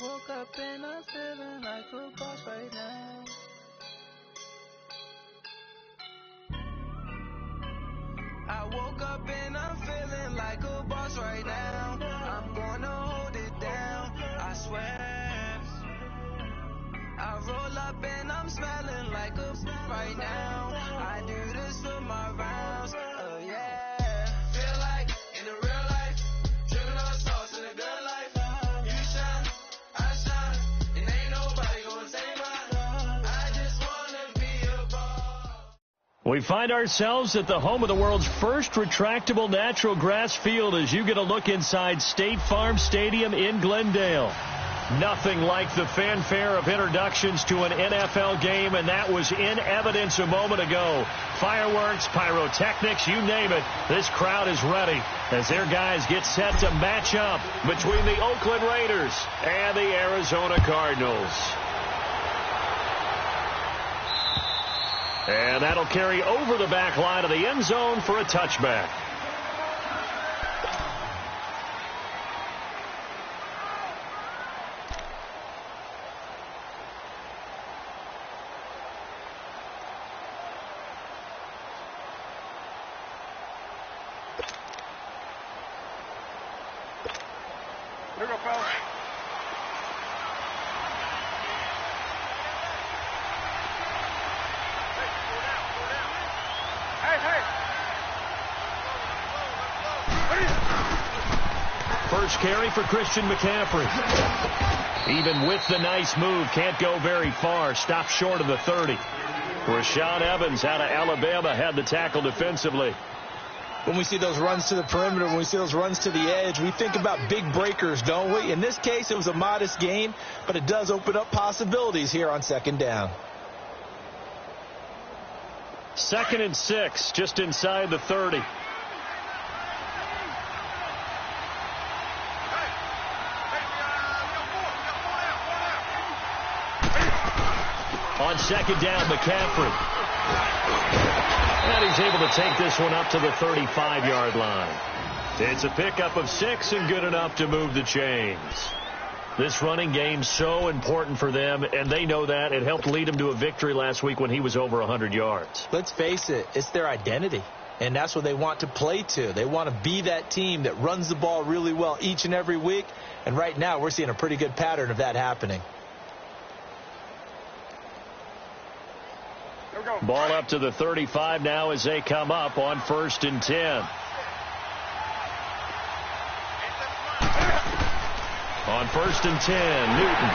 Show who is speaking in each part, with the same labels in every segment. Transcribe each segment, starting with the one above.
Speaker 1: woke up and I'm feeling like a boss right now. I woke up and I'm feeling like a boss right now. I'm gonna hold it down, I swear. I roll up and I'm smelling like a right now. I do this for my rounds, yeah. Feel like in the real life, dripping on sauce in the good life. You shine, I shine, and ain't nobody gonna take mine. I just wanna be a boss.
Speaker 2: We find ourselves at the home of the world's first retractable natural grass field as you get a look inside State Farm Stadium in Glendale. Nothing like the fanfare of introductions to an NFL game, and that was in evidence a moment ago. Fireworks, pyrotechnics, you name it. This crowd is ready as their guys get set to match up between the Oakland Raiders and the Arizona Cardinals. And that'll carry over the back line of the end zone for a touchback.
Speaker 3: Here we go, fellas.
Speaker 2: First carry for Christian McCaffrey. Even with the nice move, can't go very far. Stopped short of the 30. Rashaan Evans out of Alabama had the tackle defensively.
Speaker 4: When we see those runs to the perimeter, when we see those runs to the edge, we think about big breakers, don't we? In this case, it was a modest gain, but it does open up possibilities here on second down.
Speaker 2: 2nd and 6, just inside the 30. On second down, McCaffrey. And he's able to take this one up to the 35-yard line. It's a pickup of 6 and good enough to move the chains. This running game so important for them, and they know that. It helped lead them to a victory last week when he was over 100 yards.
Speaker 4: Let's face it, it's their identity, and that's what they want to play to. They want to be that team that runs the ball really well each and every week, and right now we're seeing a pretty good pattern of that happening.
Speaker 2: Ball up to the 35 now as they come up on 1st and 10. On 1st and 10, Newton.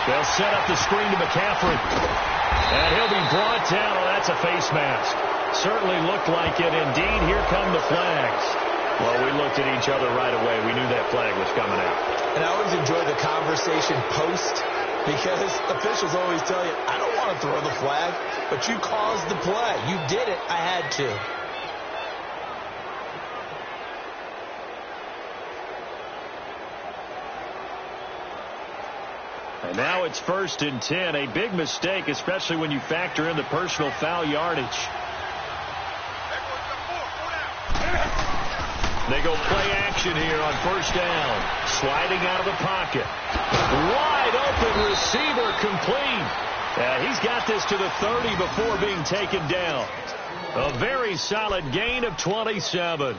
Speaker 2: They'll set up the screen to McCaffrey. And he'll be brought down. Oh, that's a face mask. Certainly looked like it. Indeed, here come the flags. Well, we looked at each other right away. We knew that flag was coming out.
Speaker 4: And I always enjoy the conversation post, because officials always tell you, I don't want to throw the flag, but you caused the play. You did it. I had to.
Speaker 2: And now it's 1st and 10. A big mistake, especially when you factor in the personal foul yardage. They go play action here on 1st down. Sliding out of the pocket. Wide open receiver complete. He's got this to the 30 before being taken down. A very solid gain of 27.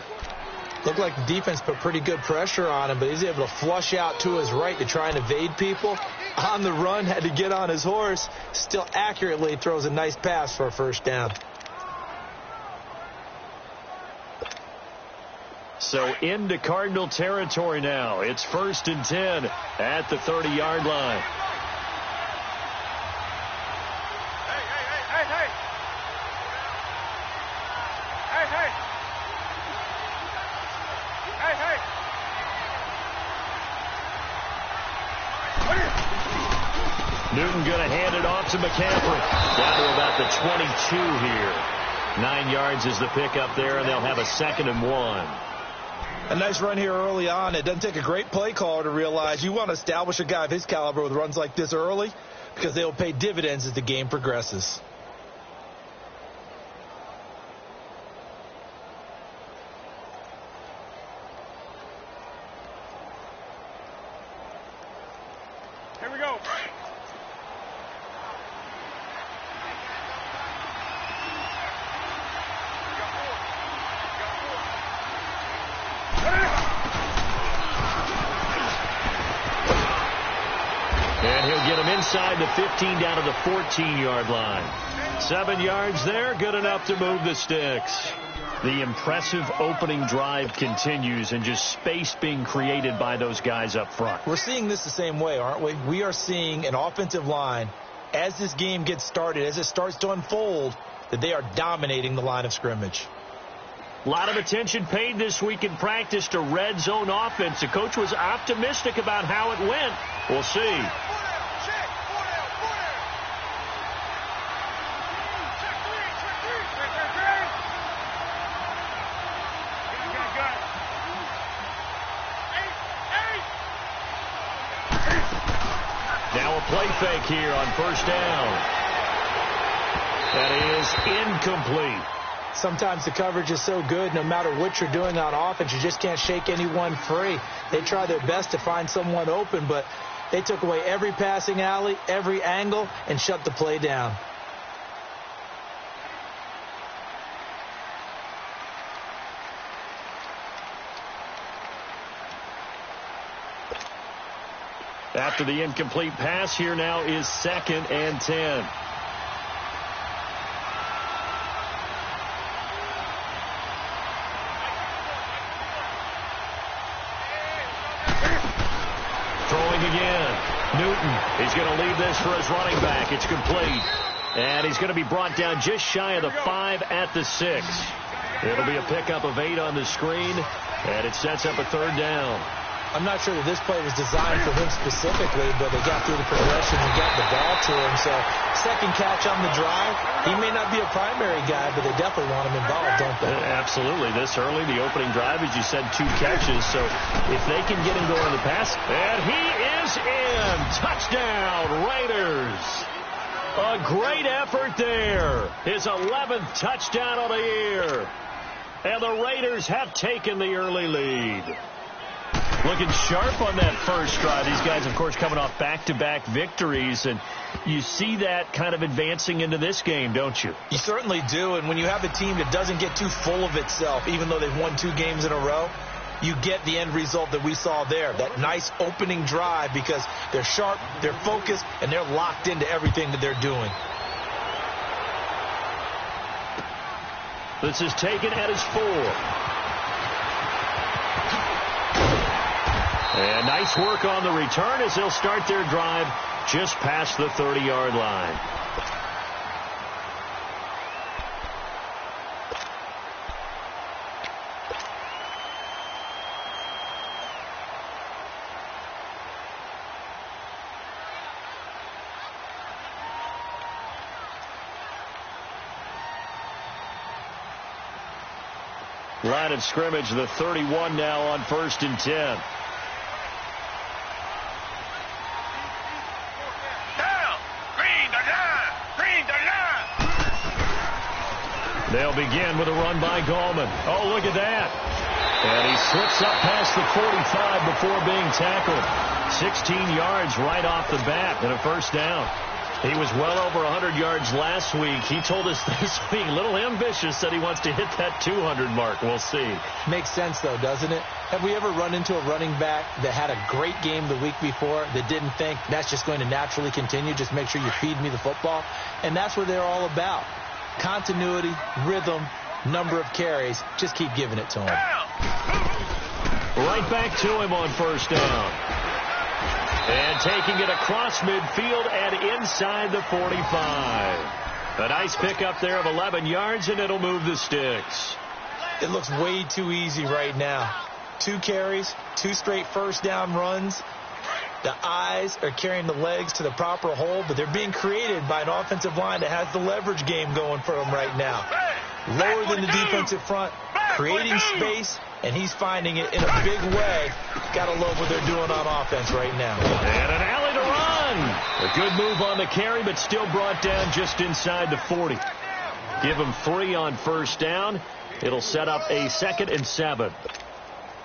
Speaker 4: Looked like the defense put pretty good pressure on him, but he's able to flush out to his right to try and evade people. On the run, had to get on his horse. Still accurately throws a nice pass for a 1st down.
Speaker 2: So into Cardinal territory now. It's 1st and 10 at the 30-yard line. Newton going to hand it off to McCaffrey. Down to about the 22 here. 9 yards is the pickup there, and they'll have a 2nd and 1.
Speaker 4: A nice run here early on. It doesn't take a great play caller to realize you want to establish a guy of his caliber with runs like this early, because they will pay dividends as the game progresses.
Speaker 2: And he'll get him inside the 15 down to the 14-yard line. 7 yards there, good enough to move the sticks. The impressive opening drive continues, and just space being created by those guys up front.
Speaker 4: We're seeing this the same way, aren't we? We are seeing an offensive line, as this game gets started, as it starts to unfold, that they are dominating the line of scrimmage.
Speaker 2: A lot of attention paid this week in practice to red zone offense. The coach was optimistic about how it went. We'll see. Now a play fake here on first down. That is incomplete.
Speaker 4: Sometimes the coverage is so good, no matter what you're doing on offense, you just can't shake anyone free. They try their best to find someone open, but they took away every passing alley, every angle, and shut the play down.
Speaker 2: After the incomplete pass, here now is 2nd and 10. Newton, he's going to leave this for his running back. It's complete. And he's going to be brought down just shy of the 5 at the 6. It'll be a pickup of 8 on the screen, and it sets up a 3rd down.
Speaker 4: I'm not sure that this play was designed for him specifically, but they got through the progression and got the ball to him. So, second catch on the drive. He may not be a primary guy, but they definitely want him involved, don't they?
Speaker 2: Absolutely. This early, the opening drive, as you said, 2 catches. So, if they can get him going in the pass, and he is in. Touchdown, Raiders. A great effort there. His 11th touchdown of the year. And the Raiders have taken the early lead. Looking sharp on that first drive. These guys, of course, coming off back-to-back victories, and you see that kind of advancing into this game, don't you?
Speaker 4: You certainly do, and when you have a team that doesn't get too full of itself, even though they've won 2 games in a row, you get the end result that we saw there, that nice opening drive, because they're sharp, they're focused, and they're locked into everything that they're doing.
Speaker 2: This is taken at his 4. And nice work on the return as they'll start their drive just past the 30-yard line. Line of scrimmage, the 31 now on 1st and 10. They'll begin with a run by Gallman. Oh, look at that. And he slips up past the 45 before being tackled. 16 yards right off the bat and a 1st down. He was well over 100 yards last week. He told us this week, a little ambitious, that he wants to hit that 200 mark. We'll see.
Speaker 4: Makes sense, though, doesn't it? Have we ever run into a running back that had a great game the week before that didn't think that's just going to naturally continue? Just make sure you feed me the football. And that's what they're all about. Continuity, rhythm, number of carries. Just keep giving it to him.
Speaker 2: Right back to him on 1st down. And taking it across midfield and inside the 45. A nice pickup there of 11 yards, and it'll move the sticks.
Speaker 4: It looks way too easy right now. 2 carries, 2 straight 1st down runs. The eyes are carrying the legs to the proper hole, but they're being created by an offensive line that has the leverage game going for them right now. Lower than the defensive front, creating space, and he's finding it in a big way. Gotta love what they're doing on offense right now.
Speaker 2: And an alley to run. A good move on the carry, but still brought down just inside the 40. Give him 3 on 1st down. It'll set up a 2nd and 7.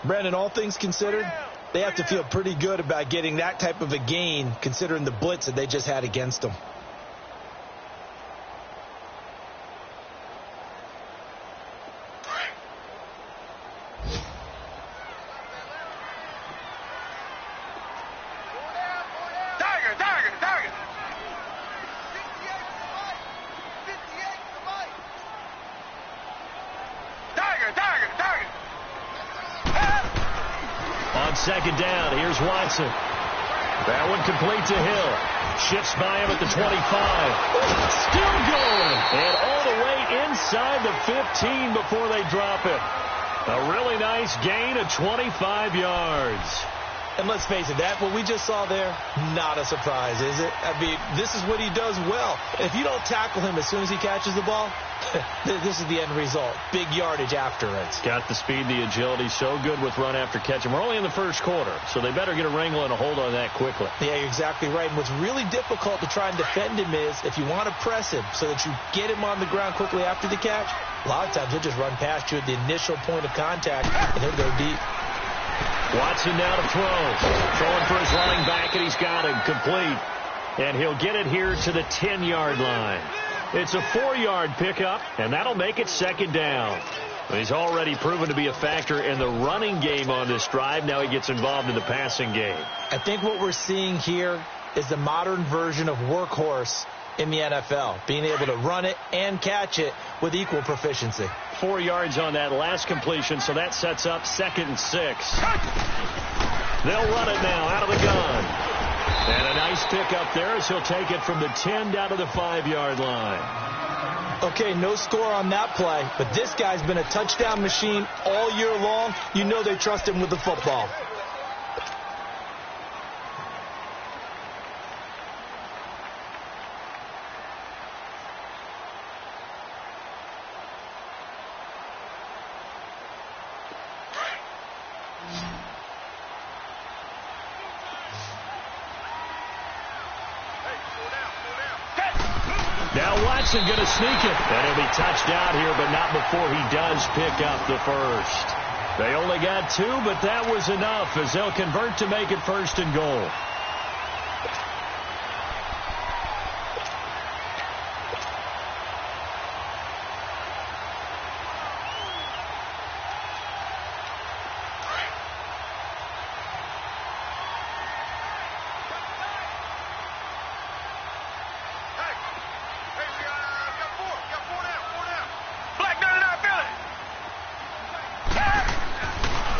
Speaker 4: Brandon, all things considered, they have to feel pretty good about getting that type of a gain, considering the blitz that they just had against them.
Speaker 3: Tiger,
Speaker 2: second down. Here's Watson. That one complete to Hill. Shifts by him at the 25. Still going. And all the way inside the 15 before they drop it. A really nice gain of 25 yards.
Speaker 4: And let's face it, what we just saw there, not a surprise, is it? I mean, this is what he does well. If you don't tackle him as soon as he catches the ball, this is the end result. Big yardage after it.
Speaker 2: Got the speed, the agility, so good with run after catch. And we're only in the first quarter, so they better get a wrangle and a hold on that quickly.
Speaker 4: Yeah, you're exactly right. And what's really difficult to try and defend him is if you want to press him so that you get him on the ground quickly after the catch, a lot of times he'll just run past you at the initial point of contact, and he'll go deep.
Speaker 2: Watson now to throw. Throwing for his running back, and he's got him complete. And he'll get it here to the 10-yard line. It's a 4-yard pickup, and that'll make it second down. He's already proven to be a factor in the running game on this drive. Now he gets involved in the passing game.
Speaker 4: I think what we're seeing here is the modern version of workhorse in the NFL, being able to run it and catch it with equal proficiency.
Speaker 2: 4 yards on that last completion, so that sets up 2nd and 6. They'll run it now out of the gun. And a nice pickup there as he'll take it from the 10 down to the 5-yard line.
Speaker 4: Okay, no score on that play, but this guy's been a touchdown machine all year long. You know they trust him with the football.
Speaker 2: Watson going to sneak it. And he'll be touched out here, but not before he does pick up the first. They only got 2, but that was enough as they'll convert to make it 1st and goal.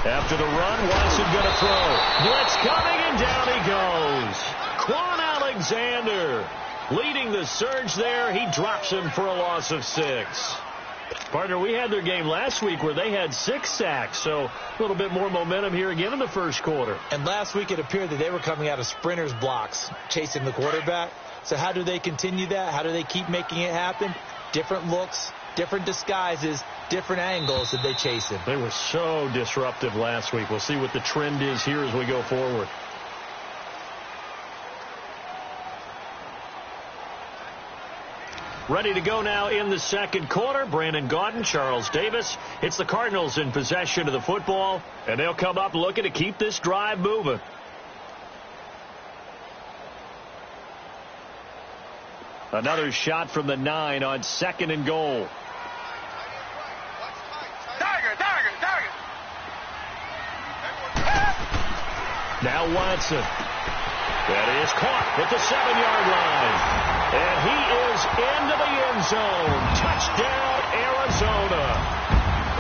Speaker 2: After the run, Watson going to throw. Blitz coming, and down he goes. Quan Alexander leading the surge there. He drops him for a loss of 6. Partner, we had their game last week where they had 6 sacks, so a little bit more momentum here again in the first quarter.
Speaker 4: And last week it appeared that they were coming out of sprinters blocks, chasing the quarterback. So how do they continue that? How do they keep making it happen? Different looks, different disguises, different angles that they chase him.
Speaker 2: They were so disruptive last week. We'll see what the trend is here as we go forward. Ready to go now in the second quarter. Brandon Gaudin, Charles Davis. It's the Cardinals in possession of the football, and they'll come up looking to keep this drive moving. Another shot from the 9 on 2nd and goal. Now Watson. That is caught at the 7-yard line. And he is into the end zone. Touchdown, Arizona.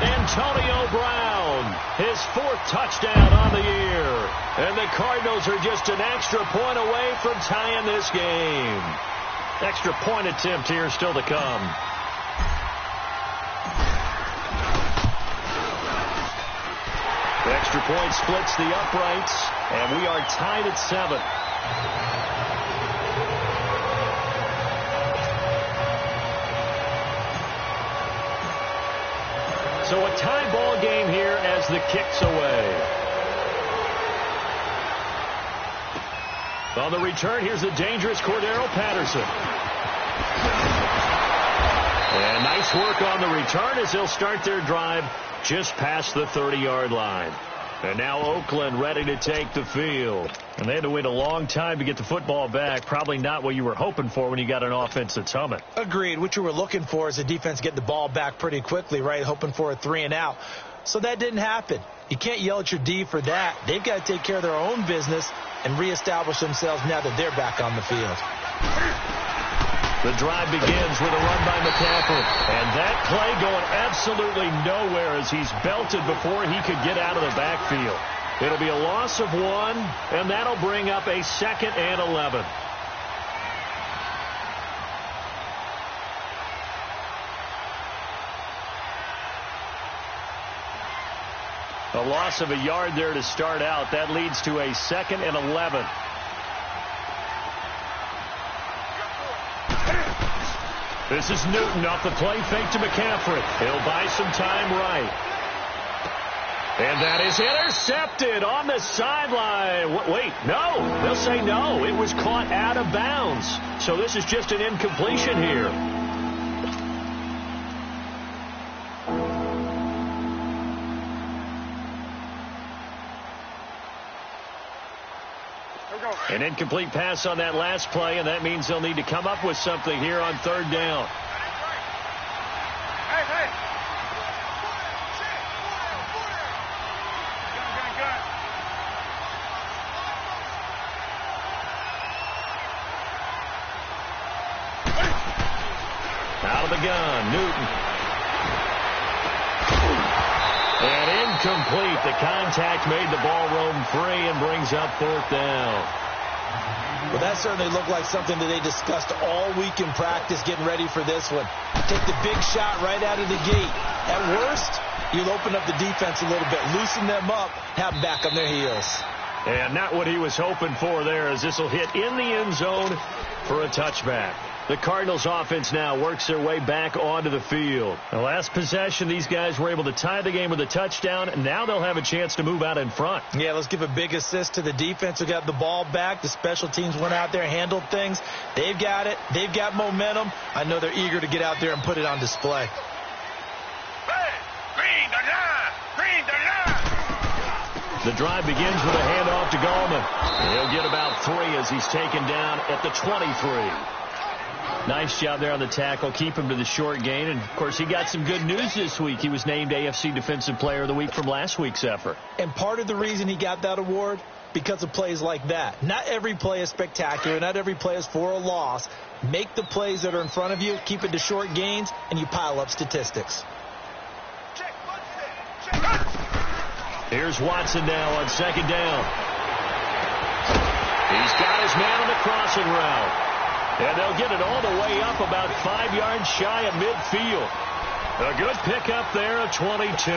Speaker 2: Antonio Brown, his 4th touchdown on the year. And the Cardinals are just an extra point away from tying this game. Extra point attempt here still to come. The extra point splits the uprights, and we are tied at 7. So a tie ball game here as the kick's away. On the return, here's the dangerous Cordero Patterson. And nice work on the return as they'll start their drive just past the 30-yard line. And now Oakland ready to take the field. And they had to wait a long time to get the football back. Probably not what you were hoping for when you got an offense that's humming.
Speaker 4: Agreed. What you were looking for is the defense get the ball back pretty quickly, right? Hoping for a 3 and out. So that didn't happen. You can't yell at your D for that. They've got to take care of their own business and reestablish themselves now that they're back on the field.
Speaker 2: The drive begins with a run by McCaffrey. And that play going absolutely nowhere as he's belted before he could get out of the backfield. It'll be a loss of 1, and that'll bring up a 2nd and 11. A loss of a yard there to start out. That leads to a 2nd and 11. This is Newton off the play fake to McCaffrey. He'll buy some time right. And that is intercepted on the sideline. Wait, no. They'll say no. It was caught out of bounds. So this is just an incompletion here. An incomplete pass on that last play, and that means they'll need to come up with something here on 3rd down. Out of the gun, Newton. And incomplete. The contact made the ball roam free and brings up 4th down.
Speaker 4: Well, that certainly looked like something that they discussed all week in practice getting ready for this one. Take the big shot right out of the gate. At worst, you'll open up the defense a little bit, loosen them up, have them back on their heels.
Speaker 2: And not what he was hoping for there, as this will hit in the end zone for a touchback. The Cardinals offense now works their way back onto the field. The last possession, these guys were able to tie the game with a touchdown, and now they'll have a chance to move out in front.
Speaker 4: Yeah, let's give a big assist to the defense who got the ball back. The special teams went out there, handled things. They've got it. They've got momentum. I know they're eager to get out there and put it on display.
Speaker 2: The drive begins with a handoff to Gallman. He'll get about 3 as he's taken down at the 23. Nice job there on the tackle. Keep him to the short gain. And, of course, he got some good news this week. He was named AFC Defensive Player of the Week from last week's effort.
Speaker 4: And part of the reason he got that award, because of plays like that. Not every play is spectacular. Not every play is for a loss. Make the plays that are in front of you, keep it to short gains, and you pile up statistics.
Speaker 2: Here's Watson now on 2nd down. He's got his man on the crossing route. And they'll get it all the way up about 5 yards shy of midfield. A good pickup there at 22.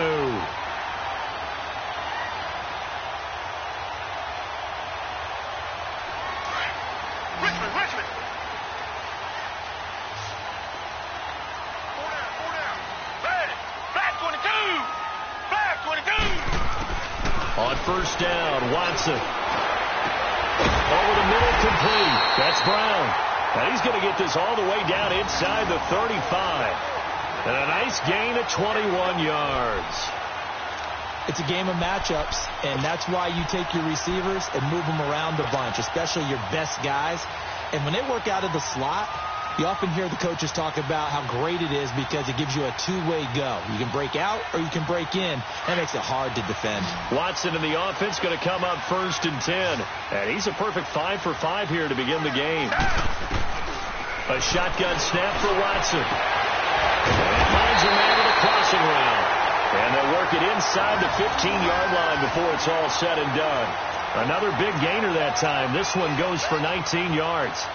Speaker 3: Richmond. Back 22.
Speaker 2: On 1st down, Watson. Over the middle, complete. That's Brown. And he's going to get this all the way down inside the 35. And a nice gain of 21 yards.
Speaker 4: It's a game of matchups, and that's why you take your receivers and move them around a bunch, especially your best guys. And when they work out of the slot, you often hear the coaches talk about how great it is because it gives you a two-way go. You can break out or you can break in. That makes it hard to defend.
Speaker 2: Watson in the offense going to come up 1st and 10. And he's a perfect 5 for 5 here to begin the game. A shotgun snap for Watson. And he finds a man with a crossing route. And they'll work it inside the 15-yard line before it's all said and done. Another big gainer that time. This one goes for 19 yards.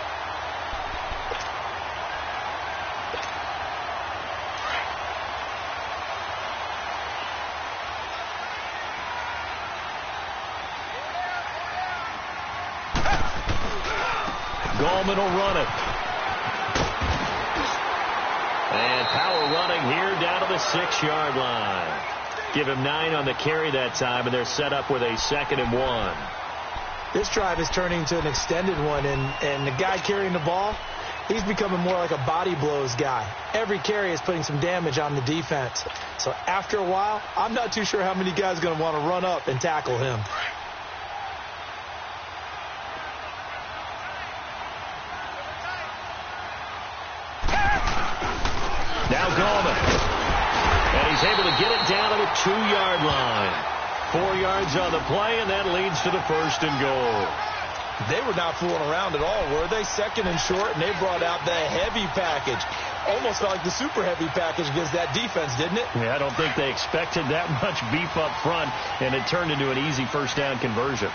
Speaker 2: Gallman will run it. And power running here down to the 6-yard line. Give him 9 on the carry that time, and they're set up with a 2nd and 1.
Speaker 4: This drive is turning into an extended one, and the guy carrying the ball, he's becoming more like a body blows guy. Every carry is putting some damage on the defense. So after a while, I'm not too sure how many guys are going to want to run up and tackle him.
Speaker 2: Now Gallman. And he's able to get it down to the 2-yard line. 4 yards on the play, and that leads to the 1st and goal.
Speaker 4: They were not fooling around at all, were they? 2nd and short, and they brought out the heavy package. almost felt like the super heavy package against that defense, didn't it?
Speaker 2: Yeah, I don't think they expected that much beef up front, and it turned into an easy first down conversion.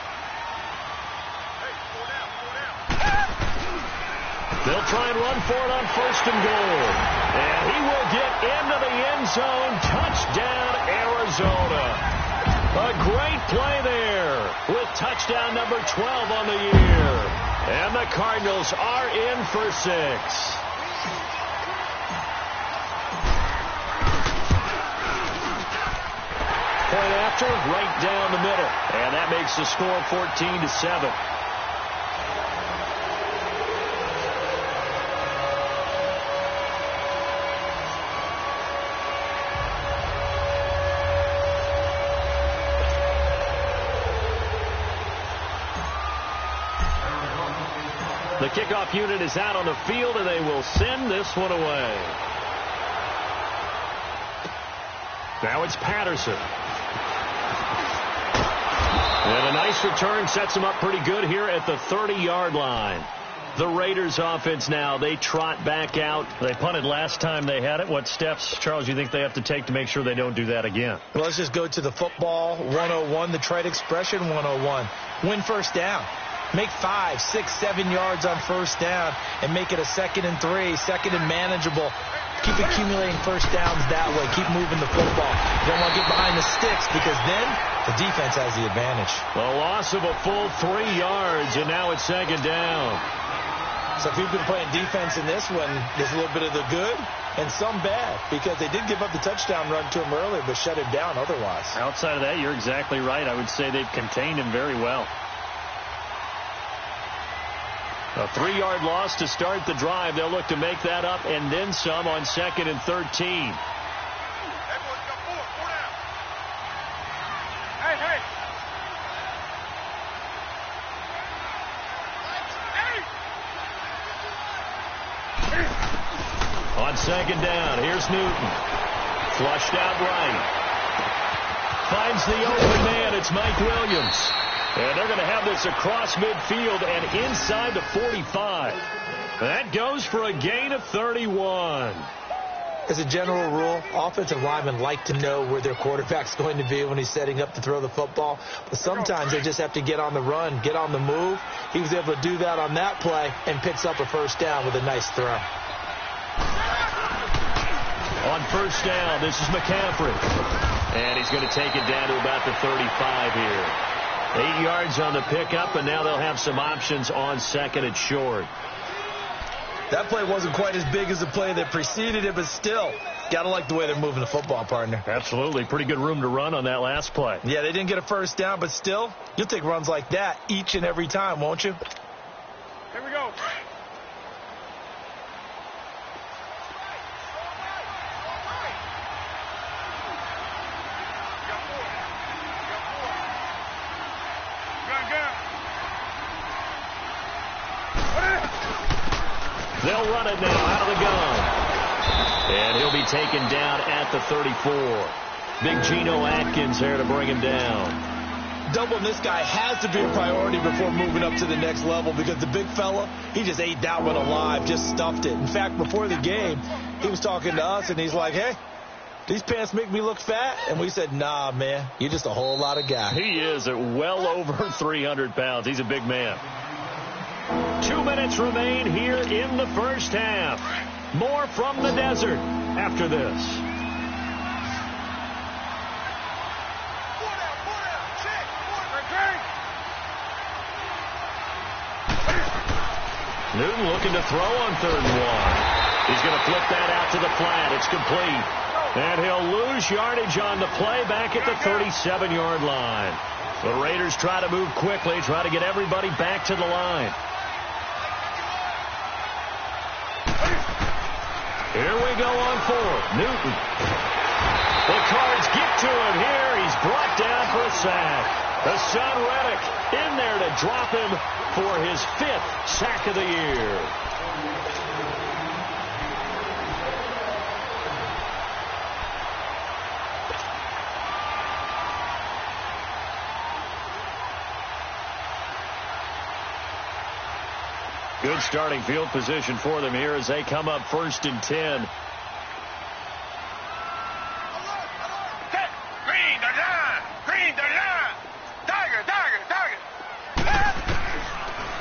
Speaker 2: They'll try and run for it on 1st and goal. And he will get into the end zone. Touchdown, Arizona. A great play there with touchdown number 12 on the year. And the Cardinals are in for 6. Point after, right down the middle. And that makes the score 14-7. The kickoff unit is out on the field, and they will send this one away. Now it's Patterson. And a nice return sets him up pretty good here at the 30-yard line. The Raiders offense now, they trot back out. They punted last time they had it. What steps, Charles, you think they have to take to make sure they don't do that again?
Speaker 4: Well, let's just go to the football 101, the trite expression 101. Win first down. Make 5, 6, 7 yards on first down and make it a 2nd and 3, 2nd and manageable. Keep accumulating first downs that way. Keep moving the football. You don't want to get behind the sticks because then the defense has the advantage.
Speaker 2: A loss of a full 3 yards, and now it's 2nd down.
Speaker 4: So if you've been playing defense in this one, there's a little bit of the good and some bad because they did give up the touchdown run to him earlier but shut him down otherwise.
Speaker 2: Outside of that, you're exactly right. I would say they've contained him very well. A 3-yard loss to start the drive. They'll look to make that up and then some on 2nd and 13.
Speaker 3: Hey.
Speaker 2: On 2nd down, here's Newton. Flushed out right. Finds the open man. It's Mike Williams. And they're going to have this across midfield and inside the 45. That goes for a gain of 31.
Speaker 4: As a general rule, offensive linemen like to know where their quarterback's going to be when he's setting up to throw the football. But sometimes they just have to get on the run, get on the move. He was able to do that on that play and picks up a first down with a nice throw.
Speaker 2: On first down, this is McCaffrey. And he's going to take it down to about the 35 here. 8 yards on the pickup, and now they'll have some options on 2nd and short.
Speaker 4: That play wasn't quite as big as the play that preceded it, but still, got to like the way they're moving the football, partner.
Speaker 2: Absolutely. Pretty good room to run on that last play.
Speaker 4: Yeah, they didn't get a first down, but still, you'll take runs like that each and every time, won't you?
Speaker 3: Here we go.
Speaker 2: They'll run it now out of the gun. And he'll be taken down at the 34. Big Geno Atkins there to bring him down.
Speaker 4: Doubling this guy has to be a priority before moving up to the next level because the big fella, he just ate that one alive, just stuffed it. In fact, before the game, he was talking to us, and he's like, hey, these pants make me look fat? And we said, nah, man, you're just a whole lot of guy.
Speaker 2: He is at well over 300 pounds. He's a big man. 2 minutes remain here in the first half. More from the desert after this. Newton looking to throw on 3rd and 1. He's going to flip that out to the flat. It's complete. And he'll lose yardage on the play back at the 37-yard line. The Raiders try to move quickly, try to get everybody back to the line. Here we go on 4th. Newton. The Cards get to him here. He's brought down for a sack. Hassan Reddick in there to drop him for his 5th sack of the year. Good starting field position for them here as they come up 1st and 10.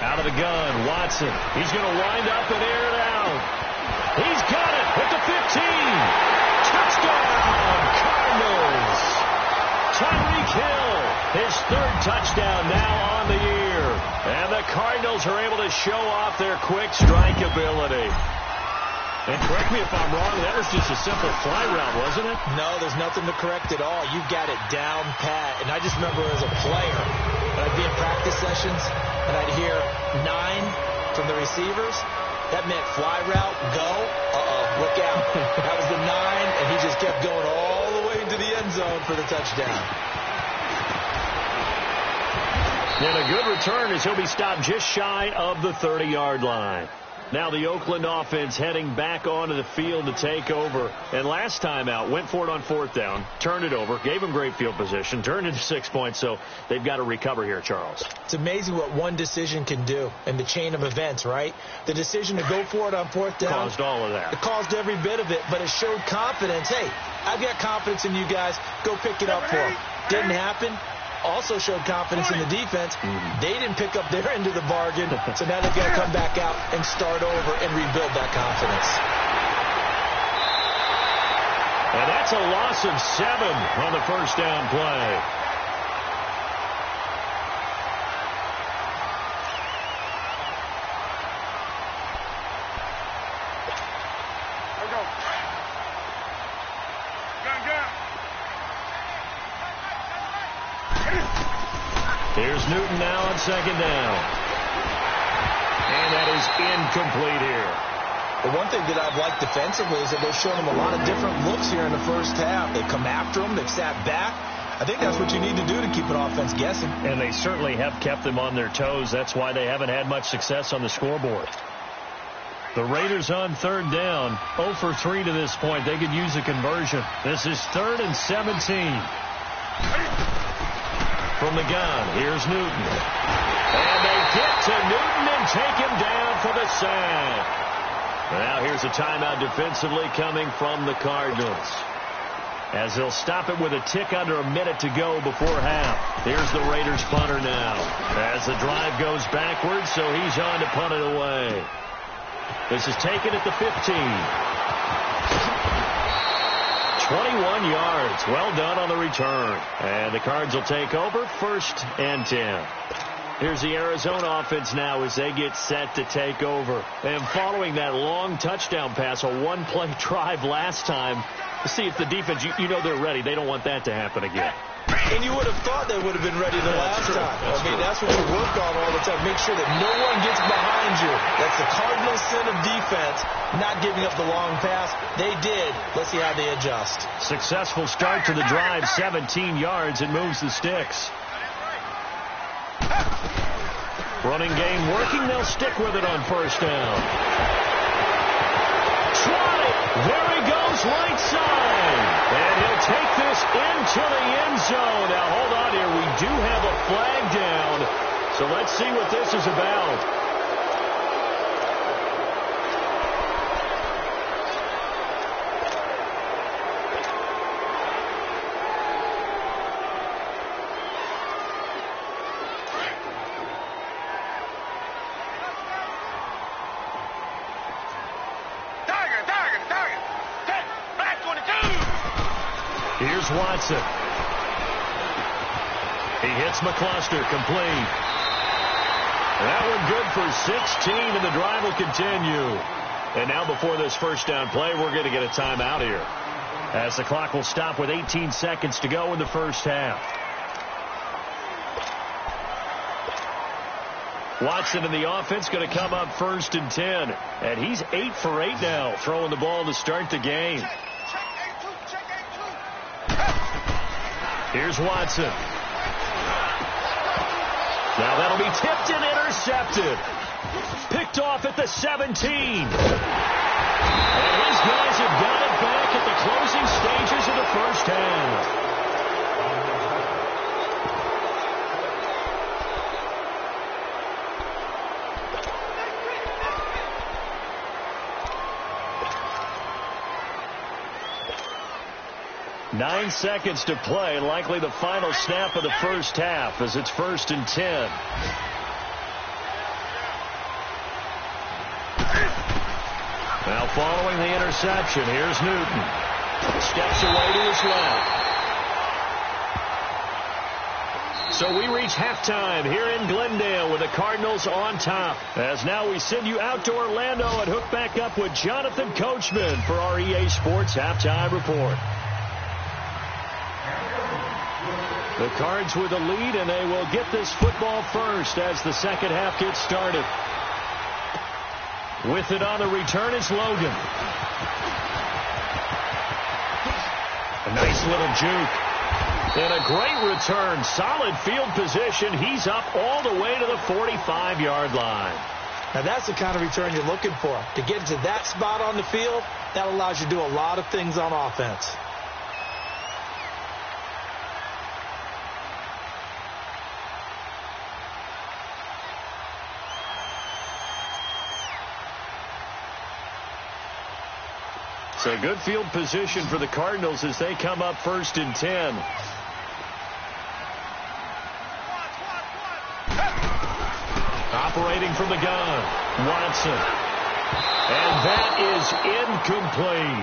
Speaker 2: Out of the gun, Watson. He's going to wind up and air it out. He's got it at the 15. Touchdown, Cardinals. Tyreek Hill, his 3rd touchdown now on the year. And the Cardinals are able to show off their quick strike ability. And correct me if I'm wrong, that was just a simple fly route, wasn't it?
Speaker 4: No, there's nothing to correct at all. You got it down pat. And I just remember as a player, when I'd be in practice sessions, and I'd hear 9 from the receivers. That meant fly route, go. Look out. That was the 9, and he just kept going all the way into the end zone for the touchdown.
Speaker 2: And a good return as he'll be stopped just shy of the 30-yard line. Now the Oakland offense heading back onto the field to take over. And last time out, went for it on 4th down, turned it over, gave them great field position, turned into 6 points, so they've got to recover here, Charles.
Speaker 4: It's amazing what one decision can do in the chain of events, right? The decision to go for it on 4th down.
Speaker 2: Caused all of that.
Speaker 4: It caused every bit of it, but it showed confidence. Hey, I've got confidence in you guys. Go pick it up for them. Didn't happen. Also showed confidence in the defense. They didn't pick up their end of the bargain, so now they've got to come back out and start over and rebuild that confidence.
Speaker 2: And that's a loss of 7 on the 1st down play.
Speaker 3: There we go. Gun.
Speaker 2: Here's Newton now on 2nd down. And that is incomplete here.
Speaker 4: The one thing that I've liked defensively is that they've shown them a lot of different looks here in the 1st half. They come after them. They've sat back. I think that's what you need to do to keep an offense guessing.
Speaker 2: And they certainly have kept them on their toes. That's why they haven't had much success on the scoreboard. The Raiders on 3rd down. 0 for 3 to this point. They could use a conversion. This is 3rd and 17. From the gun, here's Newton. And they get to Newton and take him down for the sack. Now here's a timeout defensively coming from the Cardinals, as they'll stop it with a tick under a minute to go before half. Here's the Raiders punter now, as the drive goes backwards, so he's on to punt it away. This is taken at the 15. 21 yards. Well done on the return. And the Cards will take over 1st and 10. Here's the Arizona offense now as they get set to take over. And following that long touchdown pass, a one-play drive last time, to see if the defense, you know they're ready. They don't want that to happen again.
Speaker 4: And you would have thought they would have been ready the last time. That's what you work on all the time. Make sure that no one gets behind you. That's the cardinal sin of defense, not giving up the long pass. They did. Let's see how they adjust.
Speaker 2: Successful start to the drive, 17 yards, and moves the sticks. Running game working. They'll stick with it on 1st down. There he goes, right side. And he'll take this into the end zone. Now, hold on here. We do have a flag down. So let's see what this is about. Here's Watson. He hits McCluster, complete. That one good for 16, and the drive will continue. And now before this 1st down play, we're going to get a timeout here, as the clock will stop with 18 seconds to go in the 1st half. Watson in the offense going to come up 1st and 10. And he's 8 for 8 now, throwing the ball to start the game. Here's Watson. Now that'll be tipped and intercepted. Picked off at the 17. And his guys have got it back at the closing stages of the 1st half. 9 seconds to play, likely the final snap of the first half as it's 1st and 10. Now following the interception, here's Newton. Steps away to his left. So we reach halftime here in Glendale with the Cardinals on top. As now we send you out to Orlando and hook back up with Jonathan Coachman for our EA Sports Halftime Report. The Cards with the lead, and they will get this football first as the second half gets started. With it on the return, it's Logan. A nice little juke. And a great return. Solid field position. He's up all the way to the 45-yard line.
Speaker 4: Now, that's the kind of return you're looking for. To get to that spot on the field, that allows you to do a lot of things on offense.
Speaker 2: So good field position for the Cardinals as they come up 1st and 10. Operating from the gun, Watson. And that is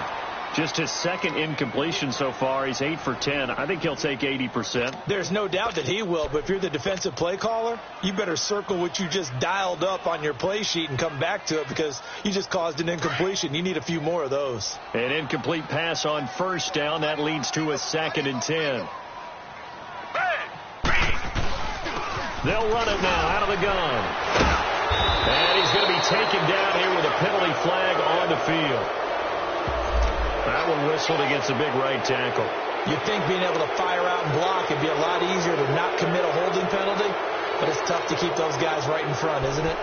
Speaker 2: incomplete. Just his second incompletion so far. He's 8 for 10. I think he'll take 80%.
Speaker 4: There's no doubt that he will, but if you're the defensive play caller, you better circle what you just dialed up on your play sheet and come back to it because you just caused an incompletion. You need a few more of those.
Speaker 2: An incomplete pass on 1st down. That leads to a 2nd and 10. They'll run it now out of the gun. And he's going to be taken down here with a penalty flag on the field. That one whistled against a big right tackle.
Speaker 4: You'd think being able to fire out and block would be a lot easier to not commit a holding penalty, but it's tough to keep those guys right in front, isn't it?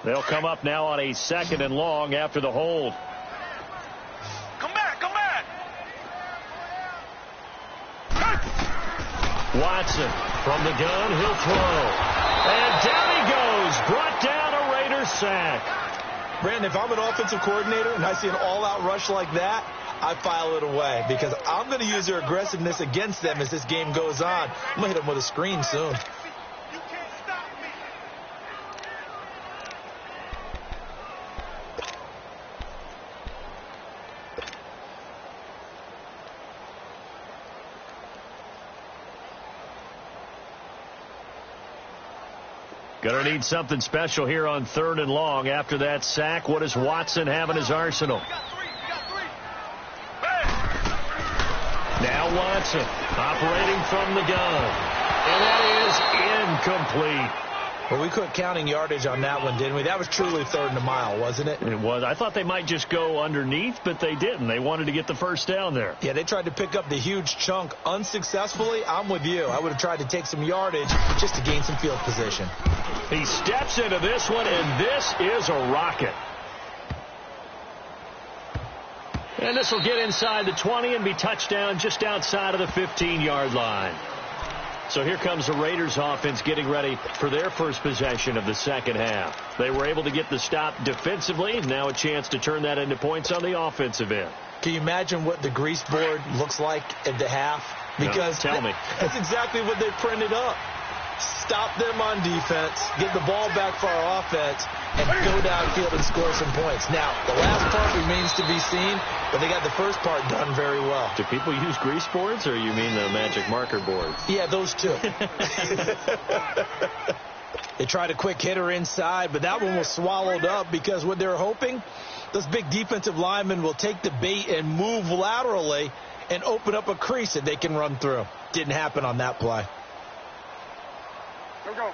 Speaker 2: They'll come up now on a 2nd and long after the hold.
Speaker 3: Come back, come back.
Speaker 2: Watson from the gun, he'll throw. And down he goes, brought down a Raider sack.
Speaker 4: Brandon, if I'm an offensive coordinator and I see an all-out rush like that, I file it away because I'm going to use their aggressiveness against them as this game goes on. I'm going to hit them with a screen soon.
Speaker 2: Going to need something special here on 3rd and long after that sack. What does Watson have in his arsenal? Now Watson operating from the gun. And that is incomplete.
Speaker 4: Well, we quit counting yardage on that one, didn't we? That was truly 3rd and a mile, wasn't it?
Speaker 2: It was. I thought they might just go underneath, but they didn't. They wanted to get the 1st down there.
Speaker 4: Yeah, they tried to pick up the huge chunk unsuccessfully. I'm with you. I would have tried to take some yardage just to gain some field position.
Speaker 2: He steps into this one, and this is a rocket. And this will get inside the 20 and be touchdown just outside of the 15-yard line. So here comes the Raiders offense getting ready for their first possession of the second half. They were able to get the stop defensively. Now a chance to turn that into points on the offensive end.
Speaker 4: Can you imagine what the grease board looks like at the half? Because
Speaker 2: no, tell me.
Speaker 4: That's exactly what they printed up. Stop them on defense, get the ball back for our offense, and go downfield and score some points. Now, the last part remains to be seen, but they got the first part done very well.
Speaker 2: Do people use grease boards, or you mean the magic marker boards?
Speaker 4: Yeah, those two. They tried a quick hitter inside, but that one was swallowed up because what they're hoping, those big defensive linemen will take the bait and move laterally and open up a crease that they can run through. Didn't happen on that play.
Speaker 3: Go, go.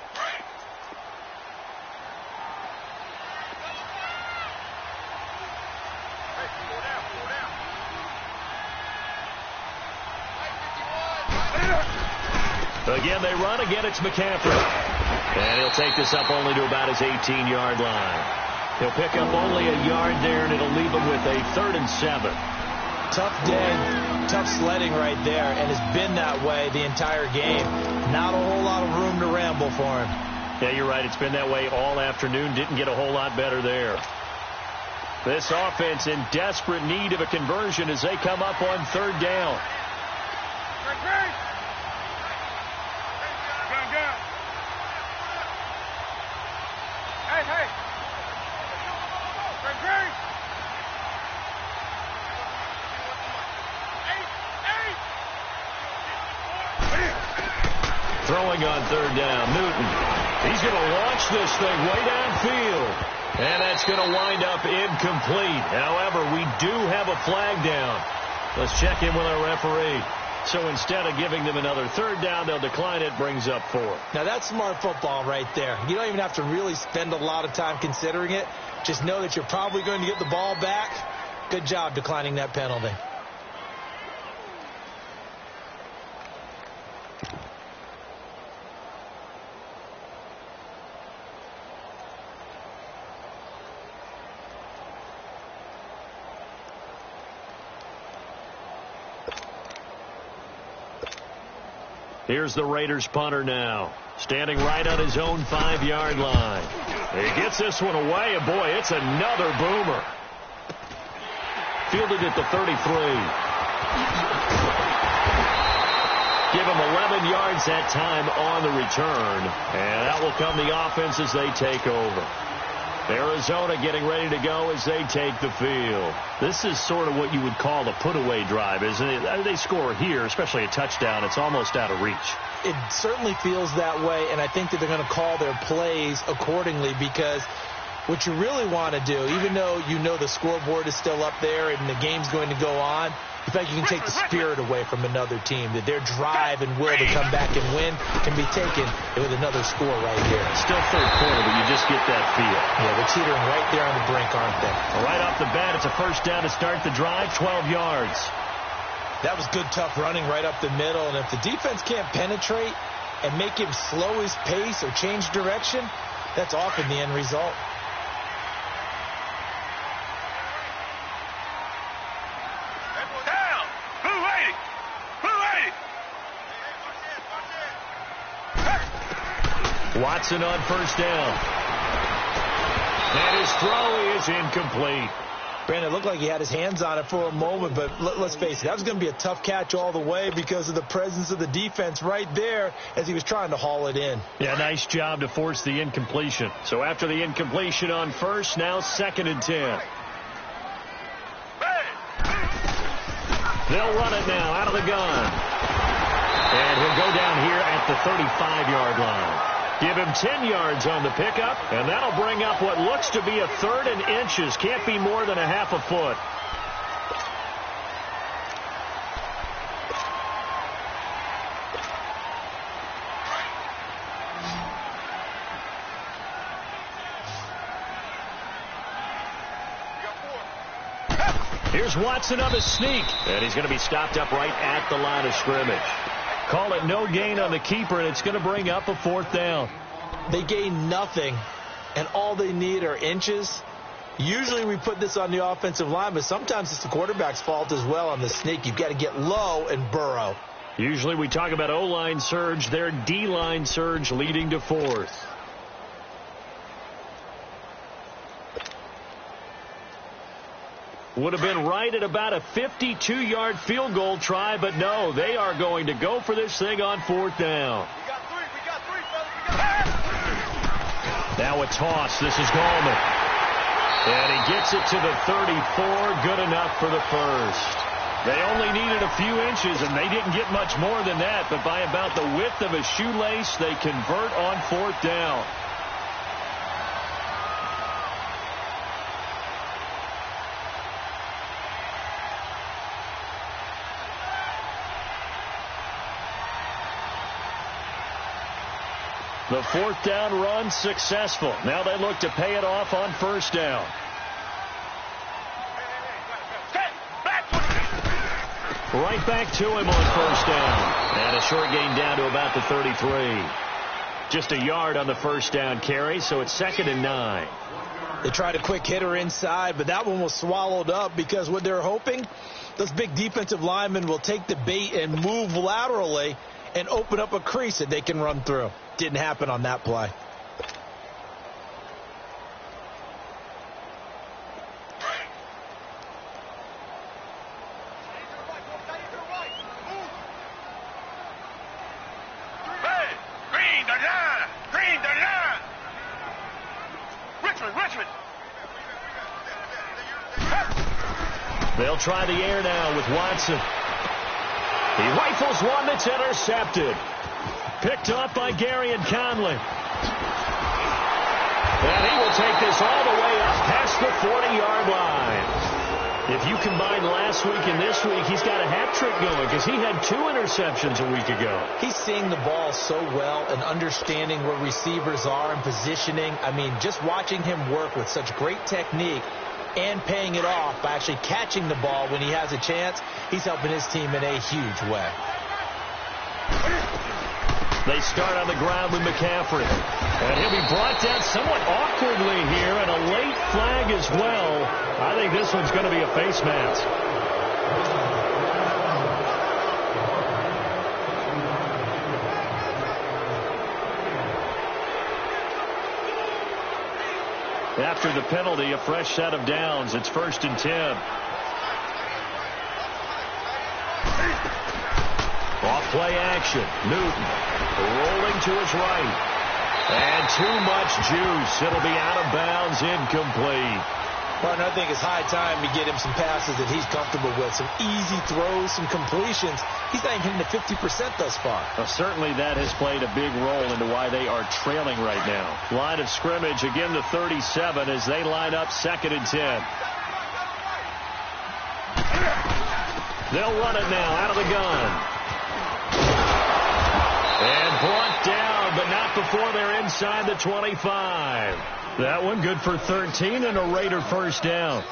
Speaker 2: Again, they run. Again, it's McCaffrey. And he'll take this up only to about his 18-yard line. He'll pick up only a yard there, and it'll leave him with a 3rd and 7.
Speaker 4: Tough day, tough sledding right there, and it's been that way the entire game. Not a whole lot of room to ramble for him.
Speaker 2: Yeah, you're right. It's been that way all afternoon. Didn't get a whole lot better there. This offense in desperate need of a conversion as they come up on 3rd down. Throwing on 3rd down, Newton. He's going to launch this thing way downfield. And that's going to wind up incomplete. However, we do have a flag down. Let's check in with our referee. So instead of giving them another 3rd down, they'll decline it, brings up 4.
Speaker 4: Now, that's smart football right there. You don't even have to really spend a lot of time considering it. Just know that you're probably going to get the ball back. Good job declining that penalty.
Speaker 2: Here's the Raiders punter now, standing right on his own 5-yard line. He gets this one away, and boy, it's another boomer. Fielded at the 33. Give him 11 yards that time on the return, and that will come the offense as they take over. Arizona getting ready to go as they take the field. This is sort of what you would call a put-away drive, isn't it? They score here, especially a touchdown. It's almost out of reach.
Speaker 4: It certainly feels that way, and I think that they're going to call their plays accordingly because what you really want to do, even though you know the scoreboard is still up there and the game's going to go on, in fact, you can take the spirit away from another team, that their drive and will to come back and win can be taken with another score right here.
Speaker 2: Still 3rd quarter, but you just get that feel.
Speaker 4: Yeah, they're teetering right there on the brink, aren't they?
Speaker 2: Right off the bat, it's a 1st down to start the drive, 12 yards.
Speaker 4: That was good, tough running right up the middle, and if the defense can't penetrate and make him slow his pace or change direction, that's often the end result.
Speaker 2: Watson on 1st down. And his throw is incomplete.
Speaker 4: Brandon, it looked like he had his hands on it for a moment, but let's face it, that was going to be a tough catch all the way because of the presence of the defense right there as he was trying to haul it in.
Speaker 2: Yeah, nice job to force the incompletion. So after the incompletion on 1st, now 2nd and 10. They'll run it now out of the gun. And he'll go down here at the 35-yard line. Give him 10 yards on the pickup, and that'll bring up what looks to be a 3rd and inches. Can't be more than a half a foot. Here's Watson on the sneak, and he's going to be stopped up right at the line of scrimmage. Call it no gain on the keeper, and it's going to bring up a 4th down.
Speaker 4: They gain nothing, and all they need are inches. Usually we put this on the offensive line, but sometimes it's the quarterback's fault as well on the sneak. You've got to get low and burrow.
Speaker 2: Usually we talk about O-line surge, their D-line surge leading to 4th. Would have been right at about a 52-yard field goal try, but no, they are going to go for this thing on 4th down.
Speaker 3: We got three, fellas.
Speaker 2: Now a toss. This is Gallman. And he gets it to the 34. Good enough for the 1st. They only needed a few inches, and they didn't get much more than that, but by about the width of a shoelace, they convert on 4th down. The 4th down run successful. Now they look to pay it off on 1st down. Right back to him on first down. And a short gain down to about the 33. Just a yard on the first down carry, so it's 2nd and 9.
Speaker 4: They tried a quick hitter inside, but that one was swallowed up because what they're hoping, those big defensive linemen will take the bait and move laterally and open up a crease that they can run through. Didn't happen on that play.
Speaker 2: They'll try the air now with Watson. He rifles one that's intercepted. Picked up by Gary and Conley. And he will take this all the way up past the 40-yard line. If you combine last week and this week, he's got a hat trick going because he had 2 interceptions a week ago.
Speaker 4: He's seeing the ball so well and understanding where receivers are and positioning. I mean, just watching him work with such great technique and paying it off by actually catching the ball when he has a chance, he's helping his team in a huge way.
Speaker 2: They start on the ground with McCaffrey. And he'll be brought down somewhat awkwardly here, and a late flag as well. I think this one's going to be a face mask. After the penalty, a fresh set of downs. It's 1st and 10. Off play action. Newton rolling to his right. And too much juice. It'll be out of bounds, incomplete.
Speaker 4: Well, I think it's high time to get him some passes that he's comfortable with. Some easy throws, some completions. He's not even hitting the 50% thus far.
Speaker 2: Well, certainly that has played a big role into why they are trailing right now. Line of scrimmage, again the 37 as they line up 2nd and 10. They'll run it now out of the gun. And brought down, but not before they're inside the 25. That one good for 13 and a Raider first down.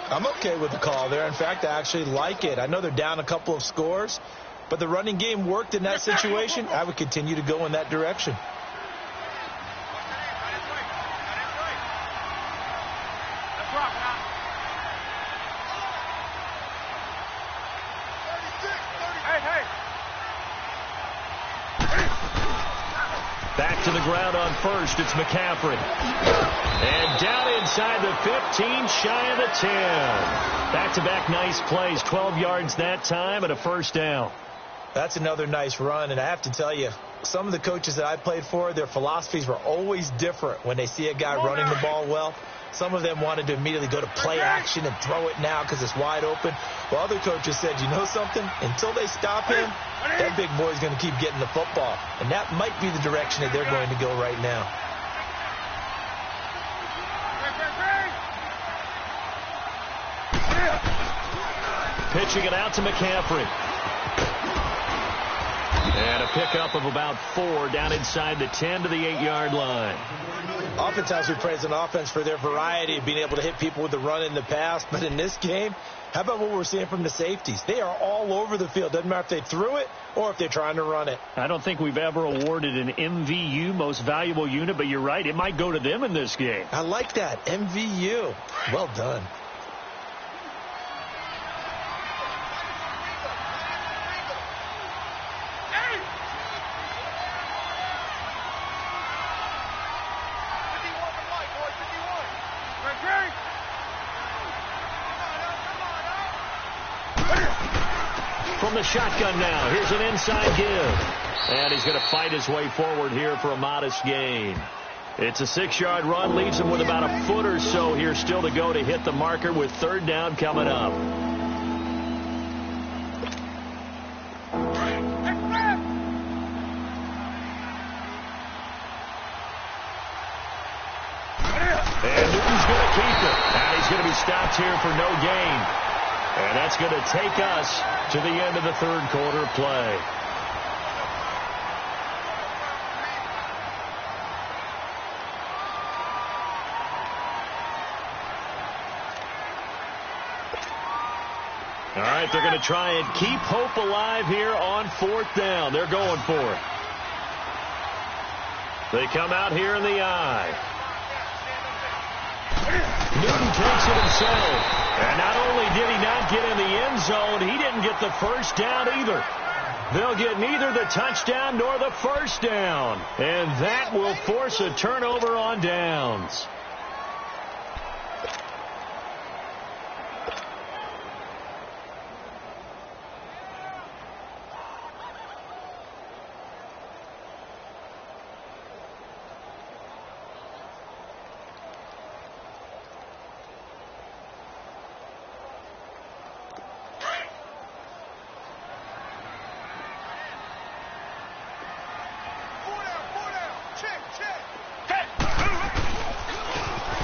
Speaker 4: I'm okay with the call there. In fact, I actually like it. I know they're down a couple of scores, but the running game worked in that situation. I would continue to go in that direction.
Speaker 2: Back to the ground on first. It's McCaffrey. And down inside the 15, shy of the 10. Back-to-back nice plays. 12 yards that time and a first down.
Speaker 4: That's another nice run, and I have to tell you, some of the coaches that I played for, their philosophies were always different when they see a guy running the ball well. Some of them wanted to immediately go to play action and throw it now because it's wide open. While other coaches said, you know something? Until they stop him, that big boy's going to keep getting the football. And that might be the direction that they're going to go right now.
Speaker 2: Pitching it out to McCaffrey. And a pickup of about 4 down inside the 10 to the 8-yard line.
Speaker 4: Oftentimes we praise an offense for their variety of being able to hit people with the run in the past. But in this game, how about what we're seeing from the safeties? They are all over the field. Doesn't matter if they threw it or if they're trying to run it.
Speaker 2: I don't think we've ever awarded an MVU, most valuable unit, but you're right. It might go to them in this game.
Speaker 4: I like that. MVU. Well done.
Speaker 2: From the shotgun now, here's an inside give. And he's going to fight his way forward here for a modest gain. It's a 6-yard run, leaves him with about a foot or so here still to go to hit the marker with 3rd down coming up. And Newton's going to keep it. And he's going to be stopped here for no gain. And that's going to take us to the end of the 3rd quarter play. All right, they're going to try and keep hope alive here on 4th down. They're going for it. They come out here in the I. Newton takes it himself. And not only did he not get in the end zone, he didn't get the first down either. They'll get neither the touchdown nor the first down. And that will force a turnover on downs.